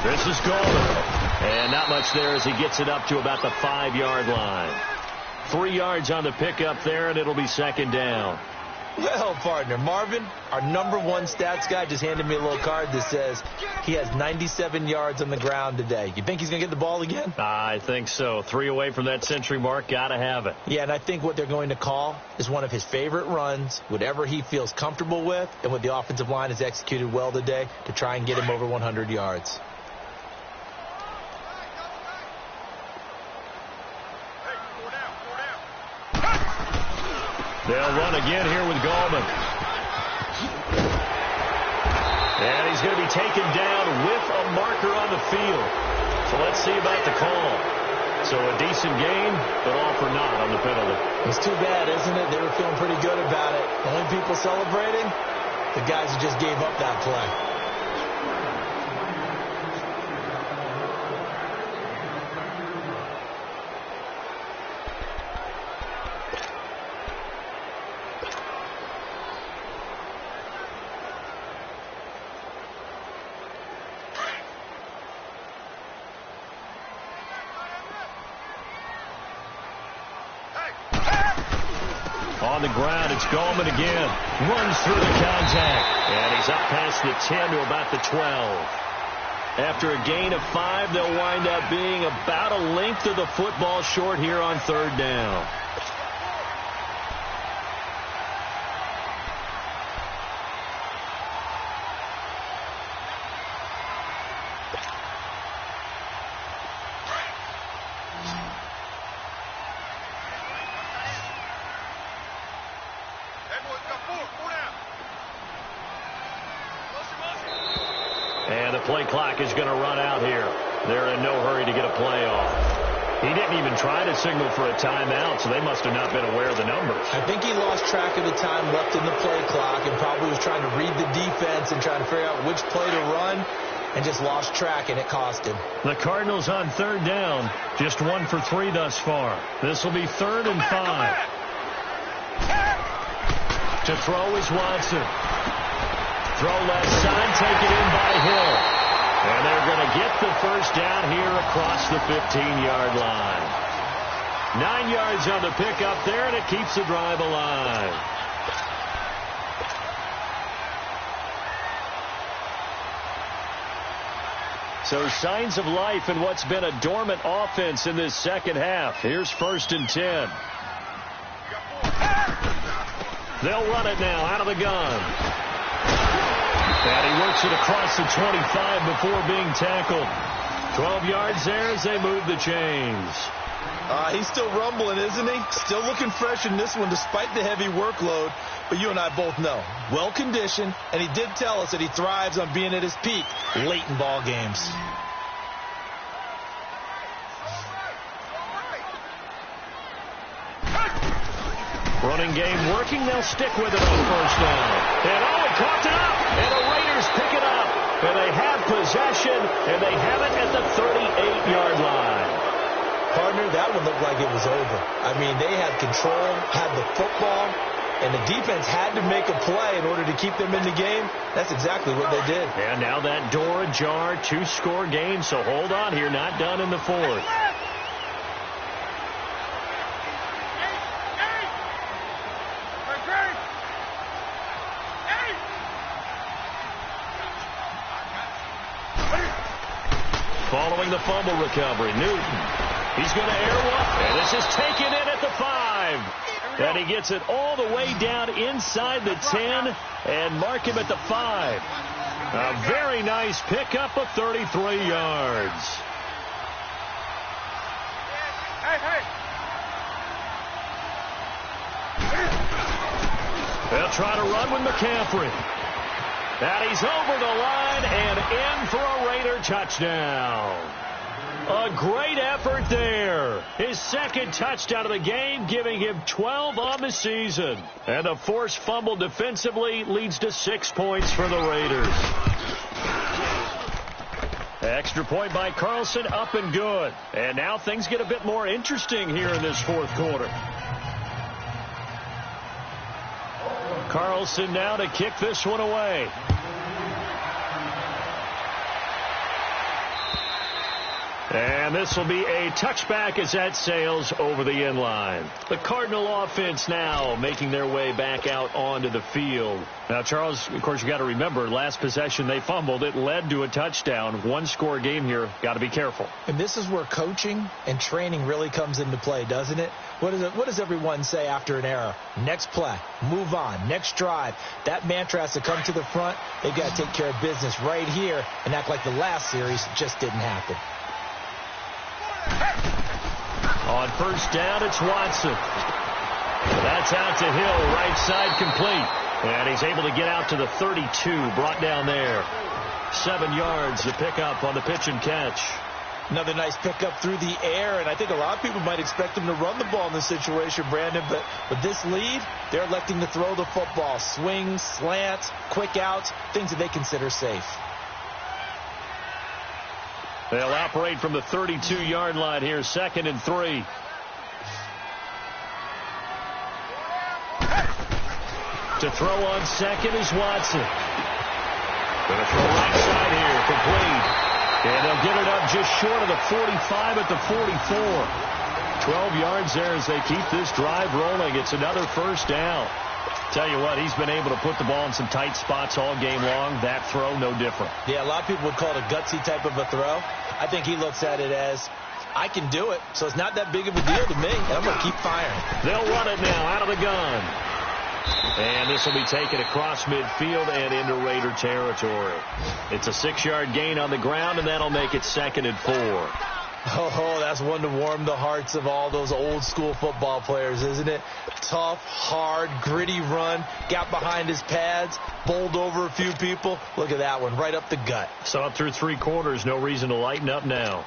Speaker 2: This is Golden. And not much there as he gets it up to about the 5-yard line. 3 yards on the pickup there, and it'll be 2nd down.
Speaker 4: Well, partner, Marvin, our #1 stats guy, just handed me a little card that says he has 97 yards on the ground today. You think he's going to get the ball again?
Speaker 2: I think so. 3 away from that century mark. Got to have it.
Speaker 4: Yeah, and I think what they're going to call is one of his favorite runs, whatever he feels comfortable with, and what the offensive line has executed well today to try and get him over 100 yards.
Speaker 2: They'll run again here with Gallman. And he's going to be taken down with a marker on the field. So let's see about the call. So a decent game, but all for naught on the penalty.
Speaker 4: It's too bad, isn't it? They were feeling pretty good about it. The only people celebrating, the guys who just gave up that play.
Speaker 2: On the ground, it's Gallman again. Runs through the contact. And he's up past the 10 to about the 12. After a gain of 5, they'll wind up being about a length of the football short here on 3rd down. And the play clock is going to run out here. They're in no hurry to get a play off. He didn't even try to signal for a timeout, so they must have not been aware of the numbers.
Speaker 4: I think he lost track of the time left in the play clock and probably was trying to read the defense and trying to figure out which play to run and just lost track, and it cost him.
Speaker 2: The Cardinals on 3rd down, just 1 for 3 thus far. This will be 3rd and 5. To throw is Watson. Throw left side, taken in by Hill. And they're going to get the first down here across the 15-yard line. 9 yards on the pickup there, and it keeps the drive alive. So signs of life in what's been a dormant offense in this second half. Here's 1st and 10. They'll run it now out of the gun. And he works it across the 25 before being tackled. 12 yards there as they move the chains.
Speaker 4: He's still rumbling, isn't he? Still looking fresh in this one despite the heavy workload. But you and I both know, well-conditioned, and he did tell us that he thrives on being at his peak late in ball games.
Speaker 2: Running game working. They'll stick with it on 1st down. And he caught it up. And the Raiders pick it up. And they have possession. And they have it at the 38-yard line.
Speaker 4: Partner, that one looked like it was over. I mean, they had control, had the football, and the defense had to make a play in order to keep them in the game. That's exactly what they did.
Speaker 2: And now that door ajar, 2-score game. So hold on here. Not done in the 4th. Following the fumble recovery, Newton. He's going to air one, and this is taken in at the 5. And he gets it all the way down inside the 10 and mark him at the 5. A very nice pickup of 33 yards. They'll try to run with McCaffrey. And he's over the line and in for a Raider touchdown. A great effort there. His second touchdown of the game, giving him 12 on the season. And a forced fumble defensively leads to 6 points for the Raiders. Extra point by Carlson, up and good. And now things get a bit more interesting here in this fourth quarter. Carlson now to kick this one away. And this will be a touchback as that sails over the end line. The Cardinal offense now making their way back out onto the field. Now, Charles, of course, you got to remember, last possession they fumbled. It led to a touchdown. One-score game here. Got to be careful. And this is where coaching and training really comes into play, doesn't it? What does everyone say after an error? Next play, move on, next drive. That mantra has to come to the front. They've got to take care of business right here and act like the last series just didn't happen. On first down, it's Watson. That's out to Hill, right side complete. And he's able to get out to the 32, brought down there. 7 yards to pick up on the pitch and catch. Another nice pickup through the air, and I think a lot of people might expect him to run the ball in this situation, Brandon, but with this lead, they're electing to throw the football. Swings, slants, quick outs, things that they consider safe. They'll operate from the 32-yard line here, 2nd and 3. To throw on second is Watson. Going to throw right side here, complete. And they'll get it up just short of the 45 at the 44. 12 yards there as they keep this drive rolling. It's another first down. Tell you what, he's been able to put the ball in some tight spots all game long. That throw, no different. Yeah, a lot of people would call it a gutsy type of a throw. I think he looks at it as, I can do it, so it's not that big of a deal to me, and I'm going to keep firing. They'll run it now out of the gun. And this will be taken across midfield and into Raider territory. It's a 6-yard gain on the ground, and that'll make it 2nd and 4. Oh, that's one to warm the hearts of all those old-school football players, isn't it? Tough, hard, gritty run, got behind his pads, bowled over a few people. Look at that one, right up the gut. So up through 3 quarters, no reason to lighten up now.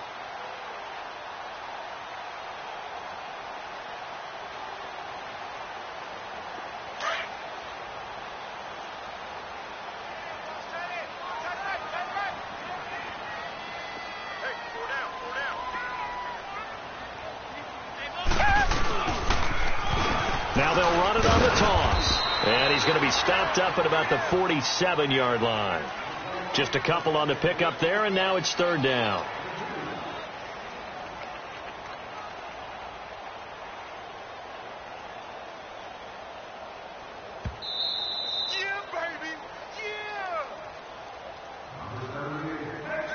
Speaker 2: Now they'll run it on the toss. And he's going to be stopped up at about the 47-yard line. Just a couple on the pickup there, and now it's 3rd down.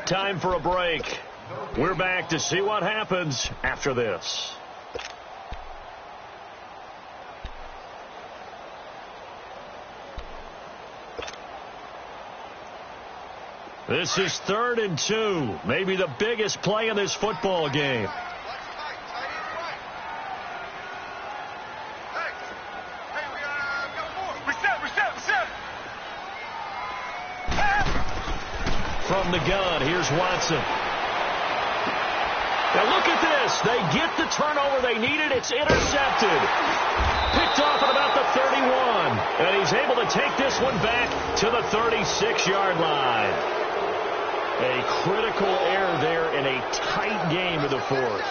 Speaker 2: Time for a break. We're back to see what happens after this. This is 3rd and 2. Maybe the biggest play in this football game. From the gun, here's Watson. Now look at this. They get the turnover they needed. It's intercepted. Picked off at about the 31. And he's able to take this one back to the 36-yard line. A critical error there in a tight game of the fourth.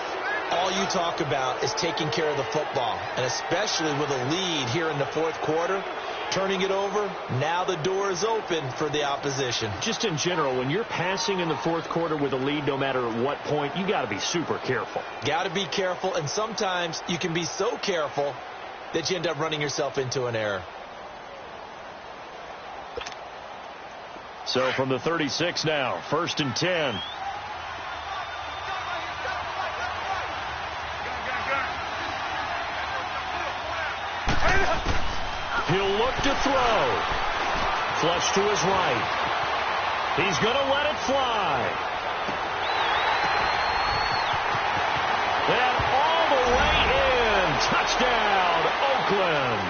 Speaker 2: All you talk about is taking care of the football, and especially with a lead here in the fourth quarter, turning it over, now the door is open for the opposition. Just in general, when you're passing in the fourth quarter with a lead, no matter at what point, you got to be super careful. Got to be careful, and sometimes you can be so careful that you end up running yourself into an error. So from the 36 now, 1st and 10. He'll look to throw. Flush to his right. He's going to let it fly. And all the way in. Touchdown, Oakland.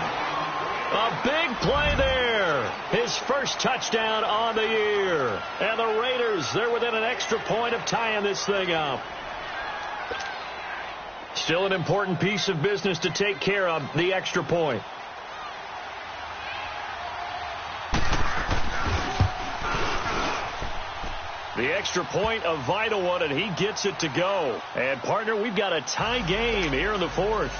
Speaker 2: A big play there. His first touchdown on the year. And the Raiders, they're within an extra point of tying this thing up. Still an important piece of business to take care of, the extra point. The extra point, a vital one, and he gets it to go. And, partner, we've got a tie game here in the fourth.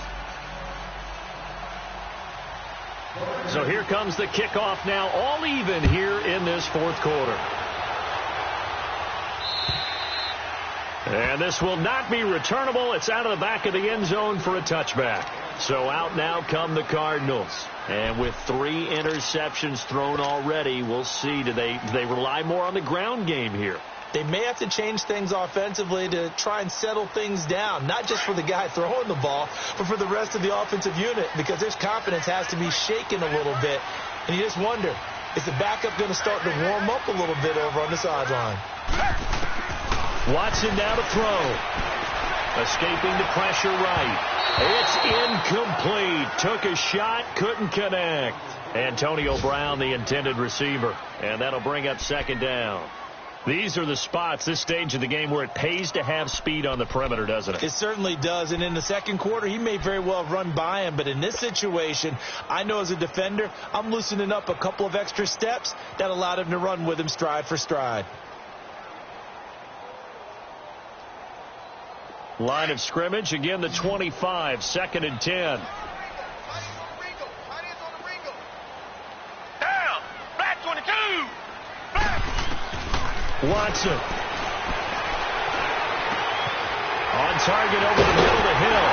Speaker 2: So here comes the kickoff now, all even here in this fourth quarter. And this will not be returnable. It's out of the back of the end zone for a touchback. So out now come the Cardinals. And with 3 interceptions thrown already, we'll see. Do they rely more on the ground game here?
Speaker 4: They may have to change things offensively to try and settle things down, not just for the guy throwing the ball, but for the rest of the offensive unit, because their confidence has to be shaken a little bit. And you just wonder, is the backup going to start to warm up a little bit over on the sideline?
Speaker 2: Watson now to throw. Escaping the pressure right. It's incomplete. Took a shot, couldn't connect. Antonio Brown, the intended receiver. And that'll bring up second down. These are the spots, this stage of the game, where it pays to have speed on the perimeter, doesn't it?
Speaker 4: It certainly does. And in the second quarter, he may very well run by him. But in this situation, I know as a defender, I'm loosening up a couple of extra steps that allowed him to run with him stride for stride.
Speaker 2: Line of scrimmage, again the 25, 2nd and 10.
Speaker 3: Down. Flat 22. Flat.
Speaker 2: Watson. On target over the middle of the hill.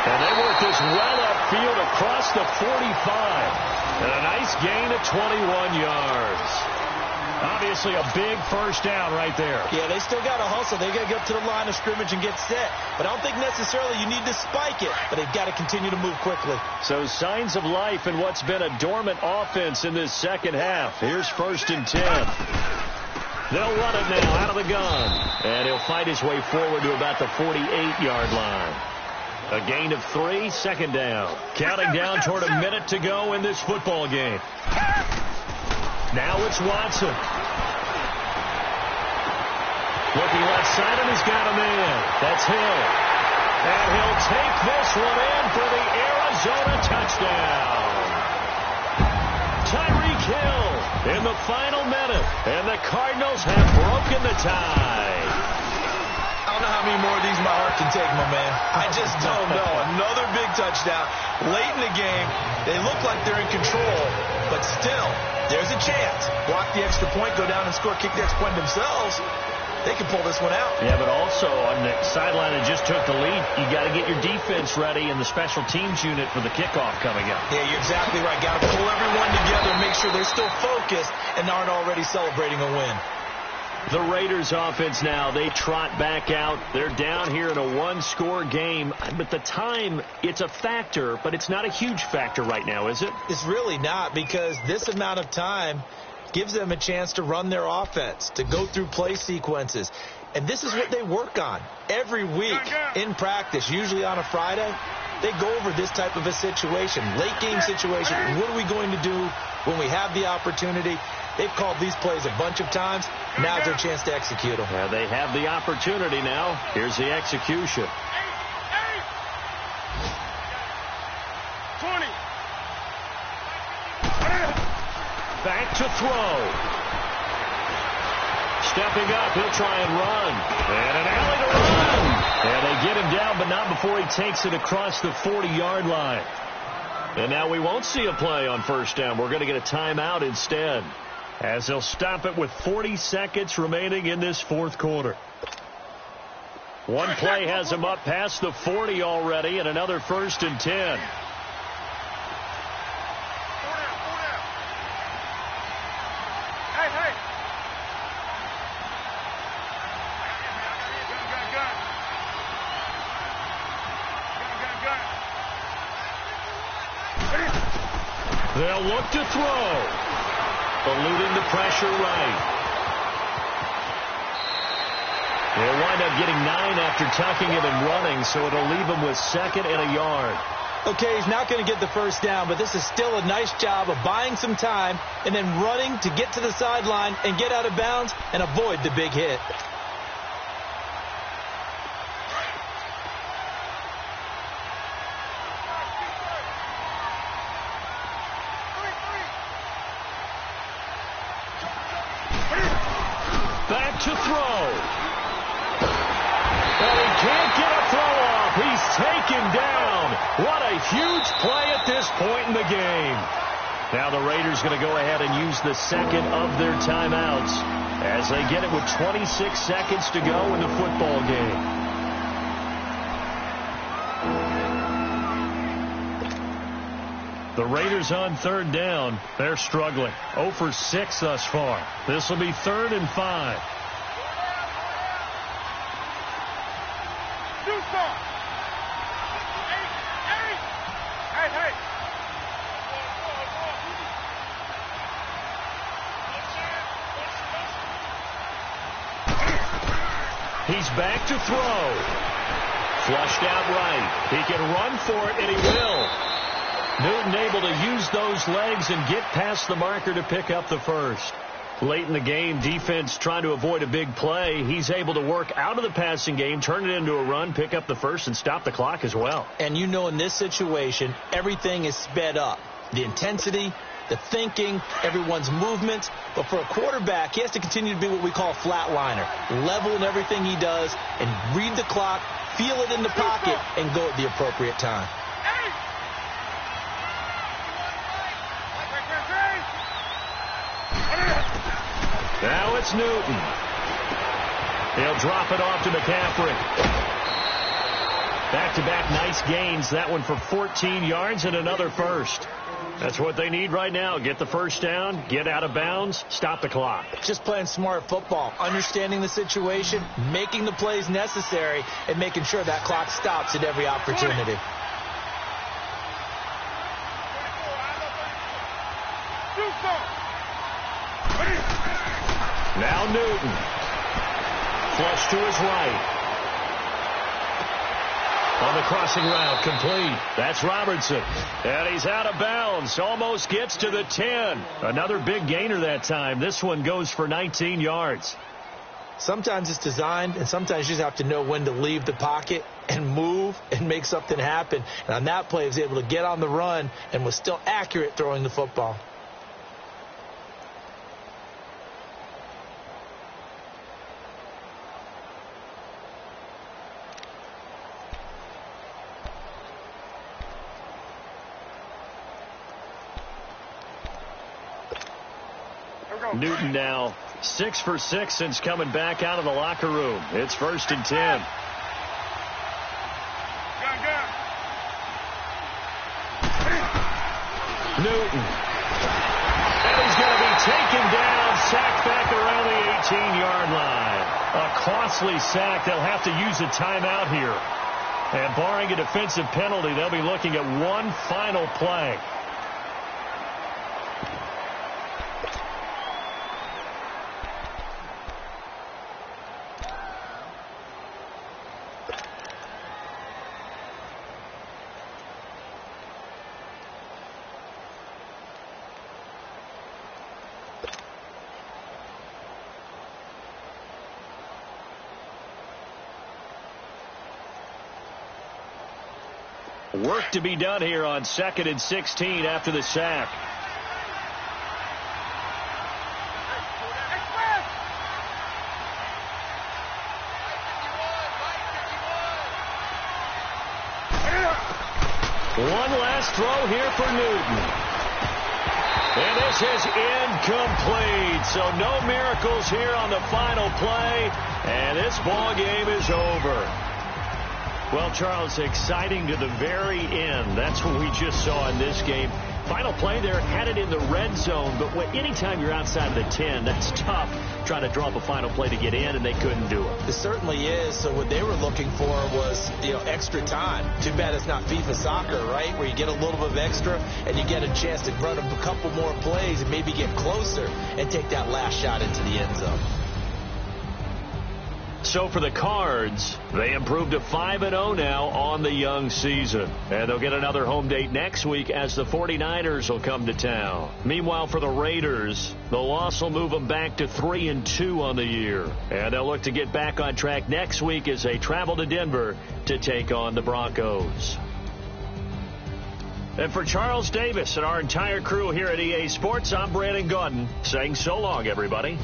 Speaker 2: And they work this well upfield across the 45. And a nice gain of 21 yards. Obviously a big first down right there.
Speaker 4: Yeah, they still got to hustle. They got to get up to the line of scrimmage and get set. But I don't think necessarily you need to spike it. But they've got to continue to move quickly.
Speaker 2: So signs of life in what's been a dormant offense in this second half. Here's 1st and 10. They'll run it now out of the gun. And he'll fight his way forward to about the 48-yard line. A gain of 3, 2nd down. Counting down toward a minute to go in this football game. Now it's Watson. Looking left side, and he's got a man. That's Hill. And he'll take this one in for the Arizona touchdown. Tyreek Hill in the final minute. And the Cardinals have broken the tie.
Speaker 4: I don't know how many more of these my heart can take, my man. I just don't know. Another big touchdown. Late in the game, they look like they're in control, but still, there's a chance. Block the extra point, go down and score, kick the extra point themselves. They can pull this one out.
Speaker 2: Yeah, but also on the sideline that just took the lead, you got to get your defense ready and the special teams unit for the kickoff coming up.
Speaker 4: Yeah, you're exactly right. Got to pull everyone together and make sure they're still focused and aren't already celebrating a win.
Speaker 2: The Raiders offense now, they trot back out. They're down here in a one-score game. But the time, it's a factor, but it's not a huge factor right now, is it?
Speaker 4: It's really not, because this amount of time gives them a chance to run their offense, to go through play sequences. And this is what they work on every week in practice, usually on a Friday. They go over this type of a situation, late game situation. What are we going to do when we have the opportunity? They've called these plays a bunch of times. Now's their chance to execute them.
Speaker 2: Yeah, they have the opportunity now. Here's the execution.
Speaker 3: 20.
Speaker 2: Back to throw. Stepping up, he'll try and run. And an alley to run. And they get him down, but not before he takes it across the 40-yard line. And now we won't see a play on first down. We're going to get a timeout instead, as they'll stop it with 40 seconds remaining in this fourth quarter. One play has him up past the 40 already, and another 1st and 10. They'll look to throw. Eluding the pressure right. They'll wind up getting 9 after tucking it and running, so it'll leave them with 2nd and a yard.
Speaker 4: Okay, he's not going to get the first down, but this is still a nice job of buying some time and then running to get to the sideline and get out of bounds and avoid the big hit.
Speaker 2: Back to throw. Well, he can't get a throw off. He's taken down. What a huge play at this point in the game. Now the Raiders going to go ahead and use the 2nd of their timeouts as they get it with 26 seconds to go in the football game. The Raiders on 3rd down. They're struggling. 0 for 6 thus far. This will be 3rd and 5. He's back to throw. Flushed out right. He can run for it, and he will. Newton able to use those legs and get past the marker to pick up the first. Late in the game, defense trying to avoid a big play. He's able to work out of the passing game, turn it into a run, pick up the first, and stop the clock as well. And you know in this situation, everything is sped up. The intensity, the thinking, everyone's movement. But for a quarterback, he has to continue to be what we call a flatliner. Level in everything he does and read the clock, feel it in the pocket, and go at the appropriate time. Now it's Newton. He'll drop it off to McCaffrey. Back-to-back nice gains. That one for 14 yards and another first. That's what they need right now. Get the first down, get out of bounds, stop the clock.
Speaker 4: Just playing smart football, understanding the situation, making the plays necessary, and making sure that clock stops at every opportunity.
Speaker 2: Now Newton. Flush to his right. On the crossing route, complete. That's Robertson. And he's out of bounds. Almost gets to the 10. Another big gainer that time. This one goes for 19 yards.
Speaker 4: Sometimes it's designed, and sometimes you just have to know when to leave the pocket and move and make something happen. And on that play, he was able to get on the run and was still accurate throwing the football.
Speaker 2: Newton now 6 for 6 since coming back out of the locker room. It's 1st and 10. Newton. And he's going to be taken down, sacked back around the 18-yard line. A costly sack. They'll have to use a timeout here. And barring a defensive penalty, they'll be looking at one final play. Work to be done here on 2nd and 16 after the sack. One last throw here for Newton. And this is incomplete. So no miracles here on the final play. And this ball game is over. Well, Charles, exciting to the very end. That's what we just saw in this game. Final play there, headed in the red zone, but anytime you're outside of the 10, that's tough trying to draw up a final play to get in, and they couldn't do it.
Speaker 4: It certainly is. So what they were looking for was, extra time. Too bad it's not FIFA soccer, right, where you get a little bit of extra and you get a chance to run a couple more plays and maybe get closer and take that last shot into the end zone.
Speaker 2: So for the Cards, they improved to 5-0 now on the young season. And they'll get another home date next week as the 49ers will come to town. Meanwhile, for the Raiders, the loss will move them back to 3-2 on the year. And they'll look to get back on track next week as they travel to Denver to take on the Broncos. And for Charles Davis and our entire crew here at EA Sports, I'm Brandon Gaudin saying so long, everybody.